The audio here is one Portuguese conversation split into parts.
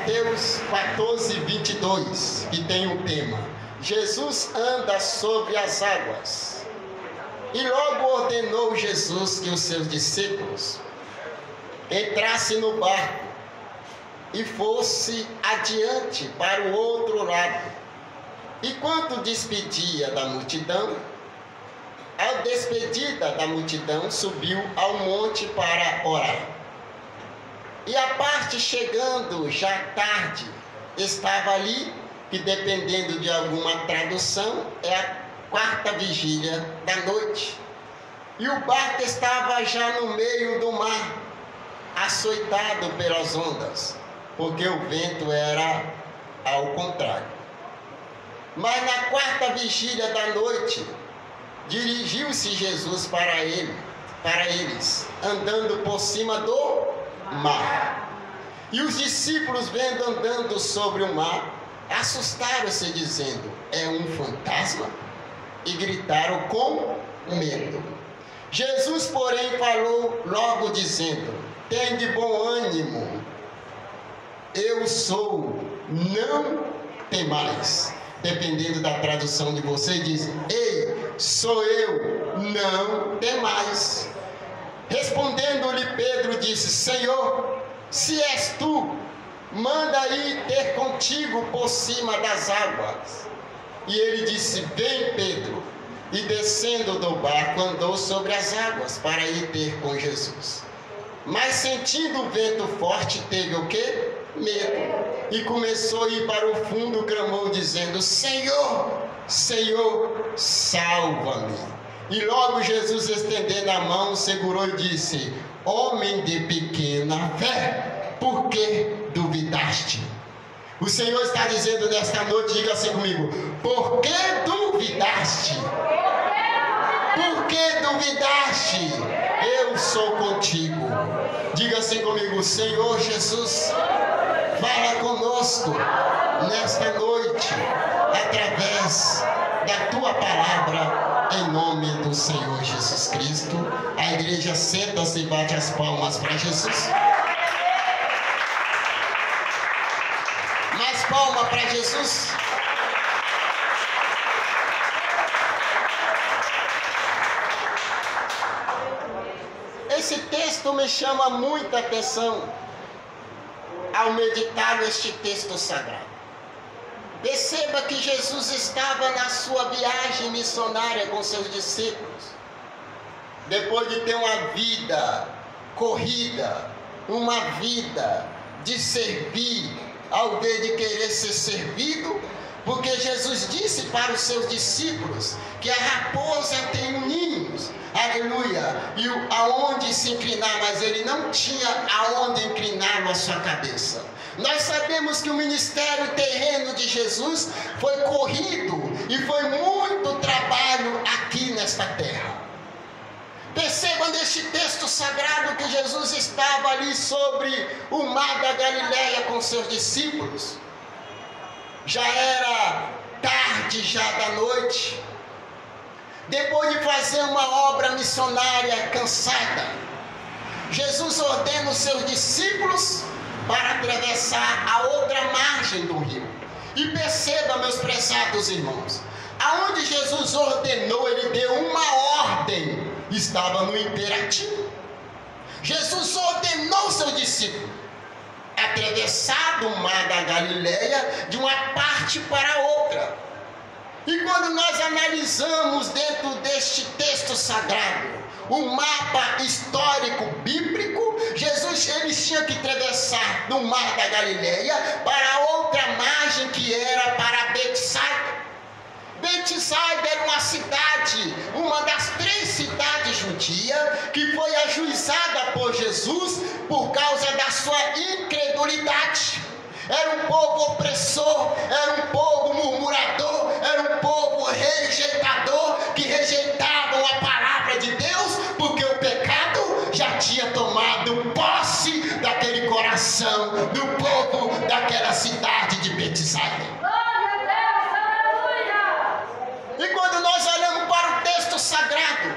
Mateus 14, 22, que tem um tema: Jesus anda sobre as águas. E logo ordenou Jesus que os seus discípulos entrassem no barco e fosse adiante para o outro lado. E quando despedia da multidão, ao despedida da multidão, subiu ao monte para orar. E a parte chegando já tarde, estava ali, que dependendo de alguma tradução, é a quarta vigília da noite. E o barco estava já no meio do mar, açoitado pelas ondas, porque o vento era ao contrário. Mas na quarta vigília da noite, dirigiu-se Jesus para eles, andando por cima do mar. E os discípulos, vendo andando sobre o mar, assustaram-se, dizendo: é um fantasma? E gritaram com medo. Jesus, porém, falou logo, dizendo: tende bom ânimo, eu sou, não temais. Dependendo da tradução de você, diz: ei, sou eu, não temais. Respondendo-lhe Pedro, disse: Senhor, se és tu, manda aí ter contigo por cima das águas. E ele disse: vem, Pedro. E descendo do barco, andou sobre as águas para ir ter com Jesus. Mas sentindo o vento forte, teve o quê? Medo. E começou a ir para o fundo, clamou, dizendo: Senhor, Senhor, salva-me. E logo Jesus, estendendo a mão, segurou e disse: homem de pequena fé, por que duvidaste? O Senhor está dizendo nesta noite, diga assim comigo: por que duvidaste? Por que duvidaste? Eu sou contigo. Diga assim comigo: Senhor Jesus, fala conosco nesta noite, através da tua palavra, em nome do Senhor Jesus Cristo. A igreja senta-se e bate as palmas para Jesus. Mais palma para Jesus. Esse texto me chama muita atenção ao meditar neste texto sagrado. Perceba que Jesus estava na sua viagem missionária com seus discípulos. Depois de ter uma vida corrida, uma vida de servir, ao invés de querer ser servido, porque Jesus disse para os seus discípulos que a raposa tem ninhos, aleluia, e aonde se inclinar, mas ele não tinha aonde inclinar a sua cabeça. Nós sabemos que o ministério terreno de Jesus foi corrido e foi muito trabalho aqui nesta terra. Perceba neste texto sagrado que Jesus estava ali sobre o mar da Galileia com seus discípulos. Já era tarde já da noite. Depois de fazer uma obra missionária cansada, Jesus ordena os seus discípulos para atravessar a outra margem do rio. E perceba, meus prezados irmãos, aonde Jesus ordenou, ele deu uma ordem, estava no imperativo. Jesus ordenou aos seus discípulos atravessar do mar da Galileia de uma parte para a outra. E quando nós analisamos dentro deste texto sagrado o mapa histórico bíblico, Jesus eles tinham que atravessar do mar da Galileia para a outra margem, que era para Betsaida. Betsaida era uma cidade, uma das 3 cidades judias, que foi ajuizada por Jesus por causa da sua incredulidade. Era um povo opressor, era um povo murmurador, era um povo rejeitador, que rejeitavam a palavra de Deus, porque o pecado já tinha tomado posse daquele coração do povo daquela cidade de Betsaida. E quando nós olhamos para o texto sagrado,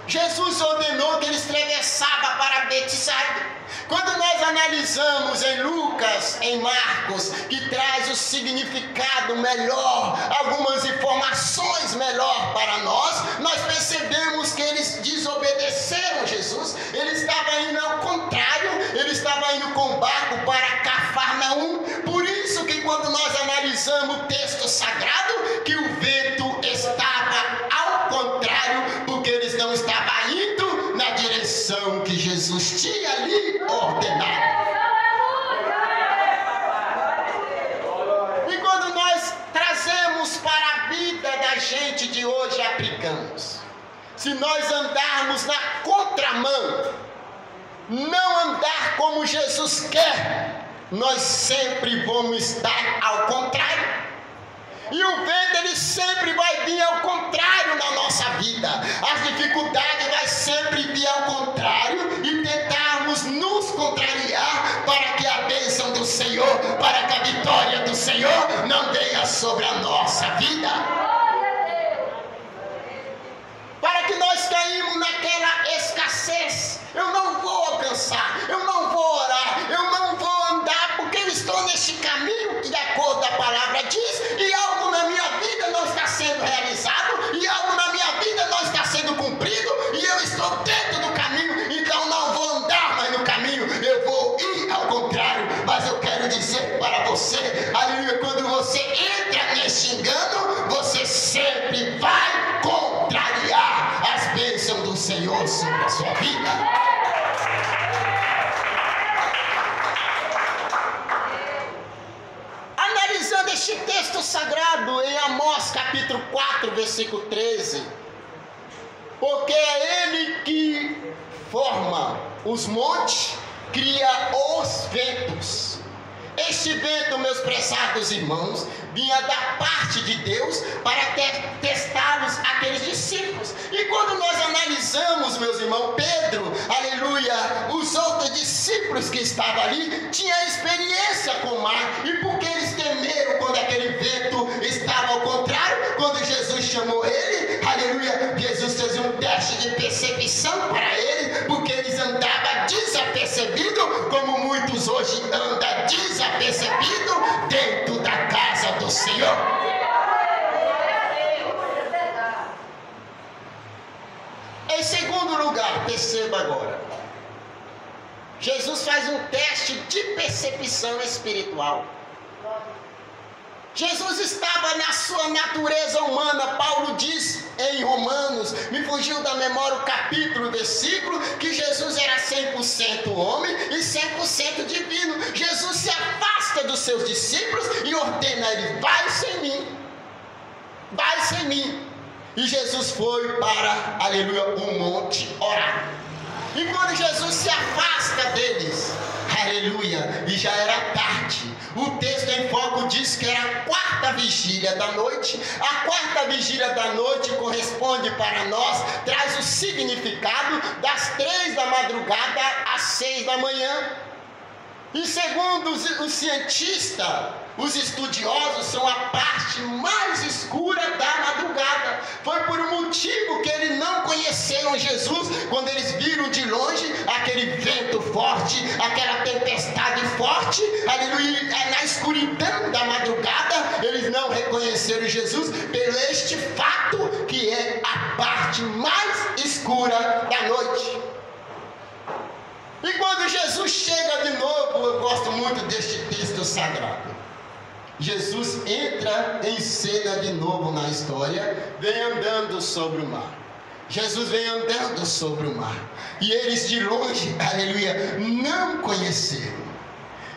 Jesus ordenou que eles atravessassem para Betsaida. Quando nós analisamos em Lucas, em Marcos, que traz o significado melhor, algumas informações melhor para nós, nós percebemos que eles desobedeceram Jesus. Ele estava indo ao contrário, ele estava indo com barco para Cafarnaum. Por isso que quando nós analisamos o texto sagrado, que o vento estava ao contrário, porque eles não estavam indo na direção que Jesus tinha lhe ordenado. E quando nós trazemos para a vida da gente de hoje, aplicamos. Se nós andarmos na contramão, não andar como Jesus quer, nós sempre vamos estar ao contrário. E o vento, ele sempre vai vir ao contrário na nossa vida. As dificuldades vai sempre vir ao contrário e tentarmos nos contrariar para que a bênção do Senhor, para que a vitória do Senhor não venha sobre a nossa vida. Para que nós caímos naquela escassez. Eu não vou alcançar, eu não vou orar, eu não vou andar, porque eu estou neste caminho que de acordo com a palavra diz, e algo na minha vida não está sendo realizado, e algo na minha vida não está sendo cumprido, e eu estou dentro do caminho, então não vou andar mais no caminho, eu vou ir ao contrário. Mas eu quero dizer para você, aleluia, quando você entra neste engano, você sempre vai contrariar as bênçãos do Senhor sobre a sua vida. Analisando este texto sagrado em Amós capítulo 4, versículo 13, porque é Ele que forma os montes, cria os ventos. Este vento, meus prezados irmãos, vinha da parte de Deus para testá-los, aqueles discípulos. E quando nós analisamos, meus irmãos, Pedro, aleluia, os outros discípulos que estavam ali, tinham experiência com o mar. E porque eles temeram quando aquele vento estava ao contrário, quando Jesus chamou ele, aleluia, Jesus fez um teste de percepção para ele, porque eles andavam desapercebidos, como muitos hoje andam desapercebidos dentro da casa do Senhor. Em segundo lugar, perceba agora, Jesus faz um teste de percepção espiritual. Jesus estava na sua natureza humana. Paulo diz em Romanos, me fugiu da memória o capítulo, o versículo, que Jesus era 100% homem e 100% divino. Jesus se afasta dos seus discípulos e ordena a ele, vai sem mim, vai sem mim. E Jesus foi para, aleluia, um monte orar. E quando Jesus se afasta deles, aleluia, e já era tarde, o texto em foco diz que era a quarta vigília da noite. A quarta vigília da noite corresponde para nós, traz o significado das 3 da madrugada às 6 da manhã. E segundo os cientistas, os estudiosos, são a parte mais escura da madrugada. Foi por um motivo que eles não conheceram Jesus, quando eles viram de longe aquele vento forte, aquela tempestade forte, aleluia, na escuridão da madrugada, eles não reconheceram Jesus, pelo este fato que é a parte mais escura da noite. E quando Jesus chega de novo, eu gosto muito deste texto sagrado. Jesus entra em cena de novo na história, vem andando sobre o mar. Jesus vem andando sobre o mar. E eles de longe, aleluia, não conheceram.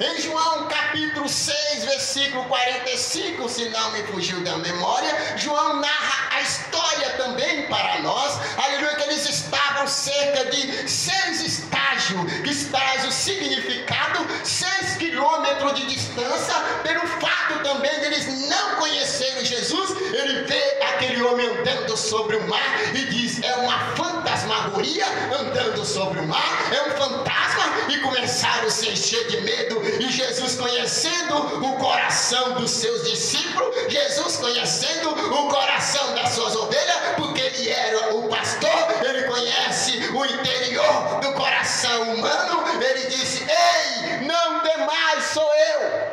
Em João capítulo 6, versículo 45, se não me fugiu da memória, João narra a história também para nós, aleluia, que eles estavam cerca de 6 estágios, que traz o significado, 6 quilômetros de distância, pelo fato também de eles não conhecerem Jesus. Ele vê aquele homem andando sobre o mar e diz, é uma fantasmagoria andando sobre o mar, é um fantasma, e começaram a se encher de medo. E Jesus, conhecendo o coração dos seus discípulos, Jesus conhecendo o coração das suas ovelhas, porque ele era o pastor, ele conhece o interior do coração humano. Ele disse: ei, não demais, sou eu.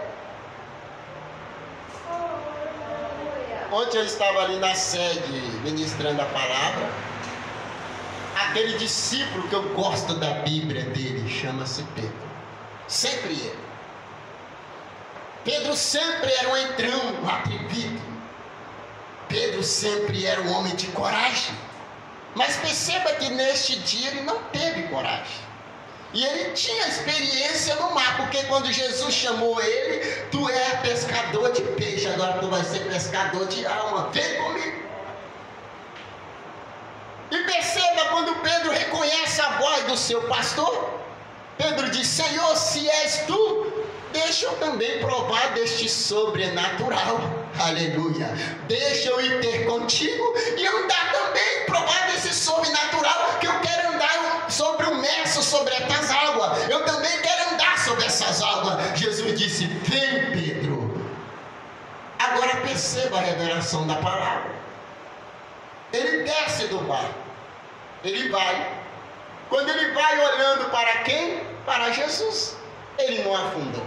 Ontem eu estava ali na sede ministrando a palavra. Aquele discípulo que eu gosto da Bíblia dele chama-se Pedro. Sempre ele. Pedro sempre era um entrão, um atrevido. Pedro sempre era um homem de coragem. Mas perceba que neste dia ele não teve coragem. E ele tinha experiência no mar, porque quando Jesus chamou ele: tu é pescador de peixe, agora tu vai ser pescador de alma, vem comigo. E perceba, quando Pedro reconhece a voz do seu pastor, Pedro diz: Senhor, se és tu, deixa eu também provar deste sobrenatural. Aleluia. Deixa eu ir ter contigo e andar também, provar desse sobrenatural, que eu quero andar sobre o imerso, sobre essas águas. Eu também quero andar sobre essas águas. Jesus disse: vem, Pedro. Agora perceba a revelação da palavra. Ele desce do barco. Ele vai. Quando ele vai olhando para quem? Para Jesus. Ele não afunda.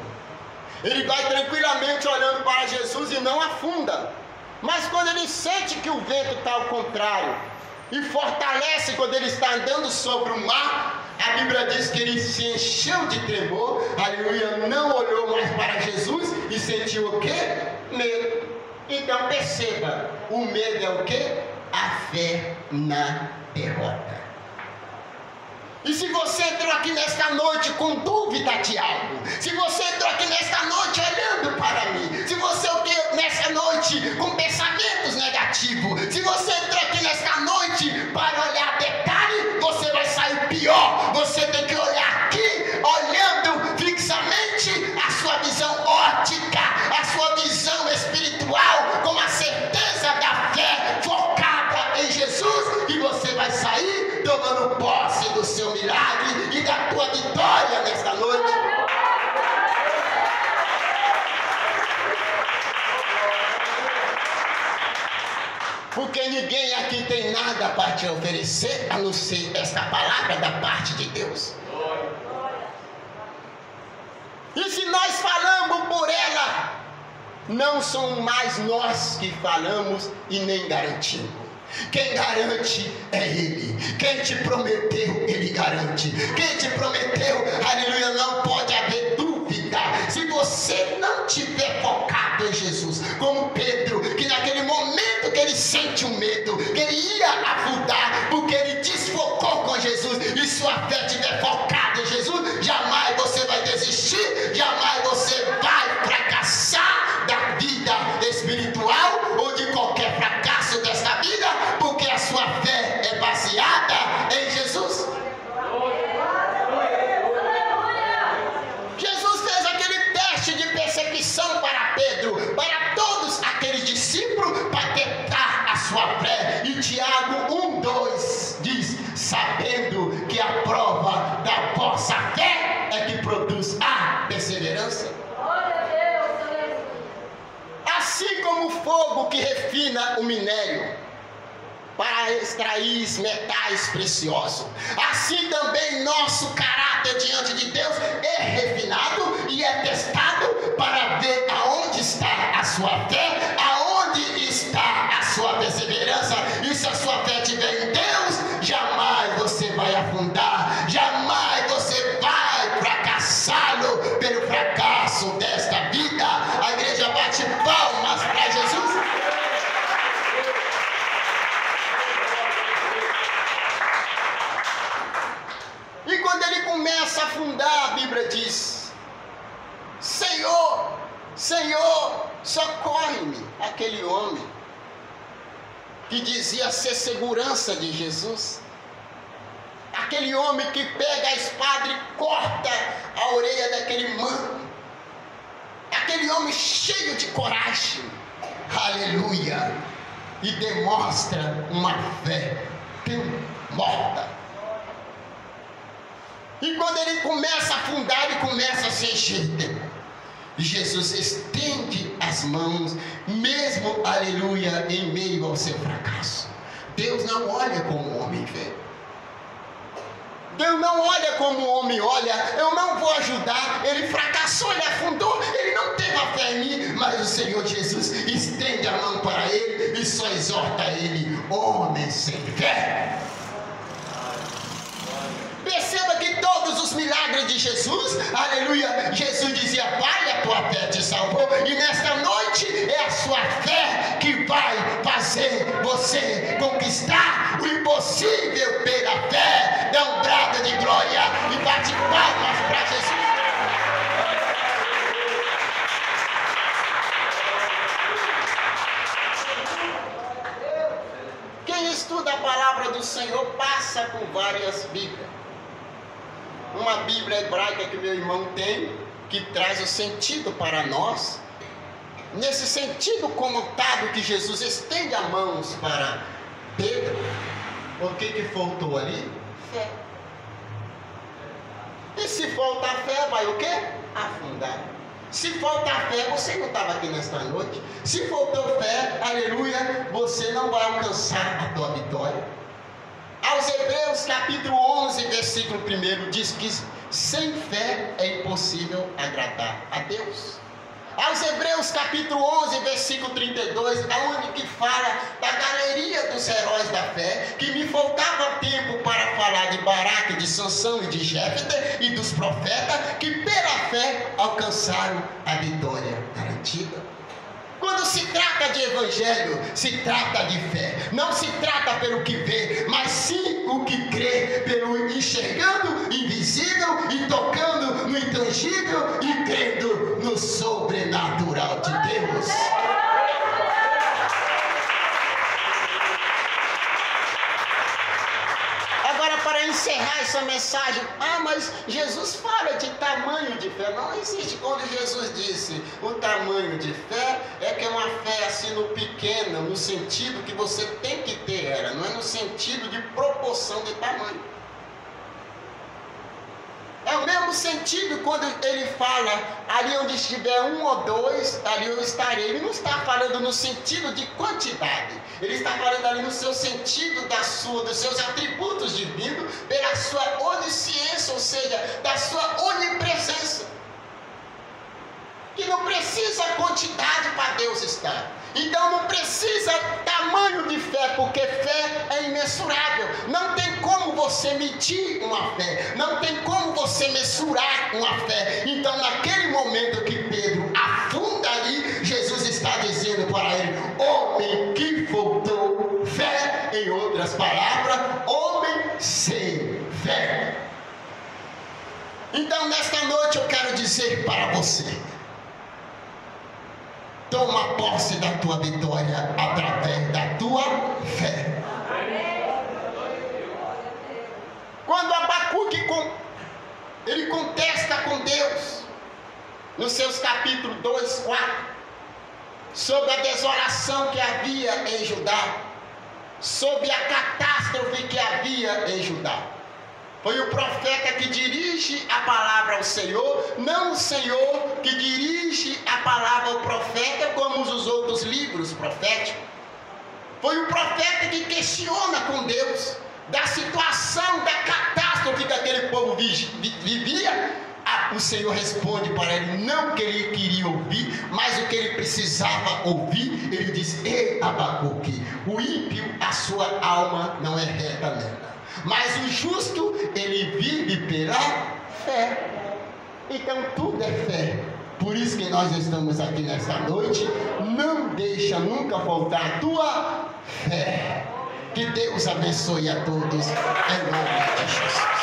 Ele vai tranquilamente olhando para Jesus e não afunda. Mas quando ele sente que o vento está ao contrário e fortalece quando ele está andando sobre o mar, a Bíblia diz que ele se encheu de tremor. Aleluia, não olhou mais para Jesus e sentiu o quê? Medo. Então perceba, o medo é o quê? A fé na derrota. E se você entrou aqui nesta noite com dúvida de algo, se você entrou aqui nesta noite olhando para mim, se você entrou nesta noite com pensamentos negativos, se você entrou aqui nesta noite para olhar detalhe, você vai sair pior. Você tem que olhar aqui, olhando fixamente a sua visão óptica, a sua visão espiritual, com a certeza da fé focada em Jesus, e você vai sair tomando posse do seu milagre e da tua vitória nesta noite. Porque ninguém aqui tem nada para te oferecer a não ser esta palavra da parte de Deus. E se nós falamos por ela, não são mais nós que falamos e nem garantimos. Quem garante é Ele. Quem te prometeu, Ele garante. Quem te prometeu, aleluia, não pode haver dúvida. Se você não tiver focado em Jesus, como Pedro, que naquele momento que ele sente um medo, que ele ia afundar, porque ele desfocou com Jesus, e sua fé estiver focada em Jesus, jamais você vai desistir, jamais você vai fracassar da vida espiritual ou de qualquer fracasso desta vida, porque a sua fé é baseada em Jesus. Jesus fez aquele teste de percepção para Pedro, para todos aqueles discípulos, para tentar a sua fé. E Tiago 1:2 diz: sabendo que a prova da vossa fé é que produz a perseverança. Assim como o fogo que refina o minério para extrair metais preciosos, assim também nosso caráter diante de Deus é refinado e é testado para ver aonde está a sua fé, aonde está a sua perseverança. E se a sua fé estiver em Deus, jamais você vai afundar, jamais você vai fracassá-lo pelo fracasso desta vida. A igreja bate palmas para Jesus. E quando ele começa a afundar, a Bíblia diz: Senhor, Senhor, socorre-me. Aquele homem que dizia ser segurança de Jesus, aquele homem que pega a espada e corta a orelha daquele mano, aquele homem cheio de coragem, aleluia, e demonstra uma fé tão morta. E quando ele começa a afundar, ele começa a se encher. Jesus estende as mãos, mesmo, aleluia, em meio ao seu fracasso. Deus não olha como o homem vê. Deus não olha como o homem olha. Eu não vou ajudar. Ele fracassou, ele afundou, ele não teve a fé em mim. Mas o Senhor Jesus estende a mão para ele e só exorta ele: homem sem fé. Perceba que todos os milagres de Jesus, aleluia, Jesus dizia: vai, a tua fé te salvou. E nesta noite é a sua fé que vai fazer você conquistar o impossível pela fé. Dá um brado de glória e bate palmas para Jesus. Quem estuda a palavra do Senhor passa por várias Bíblias. Uma Bíblia hebraica que meu irmão tem, que traz o sentido para nós. Nesse sentido conotado que Jesus estende as mãos para Pedro, o que faltou ali? Fé. E se faltar fé, vai o quê? Afundar. Se faltar fé, você não estava aqui nesta noite. Se faltou fé, aleluia, você não vai alcançar a tua vitória. Aos Hebreus capítulo 11, versículo 1 diz que sem fé é impossível agradar a Deus. Aos Hebreus capítulo 11, versículo 32, aonde que fala da galeria dos heróis da fé, que me faltava tempo para falar de Baraque, de Sansão e de Jefté e dos profetas, que pela fé alcançaram a vitória garantida. Quando se trata de evangelho, se trata de fé. Não se trata pelo que vê, mas sim o que crê, pelo enxergando invisível e tocando no intangível e crendo no sobrenatural de Deus. Agora, para encerrar essa mensagem, mas Jesus fala de tamanho de fé. Não existe. Quando Jesus disse o tamanho de fé, é que é uma fé assim no pequeno, no sentido que você tem que ter ela, não é no sentido de proporção de tamanho. É o mesmo sentido quando ele fala, ali onde estiver um ou dois, ali eu estarei. Ele não está falando no sentido de quantidade. Ele está falando ali no seu sentido dos seus atributos divinos, pela sua onisciência, ou seja, da sua onipresença. Que não precisa quantidade para Deus estar. Então não precisa tamanho de fé, porque fé é imensurável. Não tem como você medir uma fé, não tem como você mensurar uma fé. Então naquele momento que Pedro afunda ali, Jesus está dizendo para ele: homem que faltou fé, em outras palavras, homem sem fé. Então nesta noite eu quero dizer para você: toma posse da tua vitória através da tua fé. Quando Abacuque ele contesta com Deus, nos seus capítulos 2, 4, sobre a desolação que havia em Judá, sobre a catástrofe que havia em Judá. Foi o profeta que dirige a palavra ao Senhor, não o Senhor que dirige a palavra ao profeta, como os outros livros proféticos. Foi o profeta que questiona com Deus da situação, da catástrofe que aquele povo vivia. O Senhor responde para ele, não o que ele queria ouvir, mas o que ele precisava ouvir. Ele diz: ei, Abacuque, o ímpio, a sua alma não é reta nela, mas o justo, ele vive pela fé. Então tudo é fé. Por isso que nós estamos aqui nesta noite. Não deixa nunca faltar a tua fé. Que Deus abençoe a todos em nome de Jesus.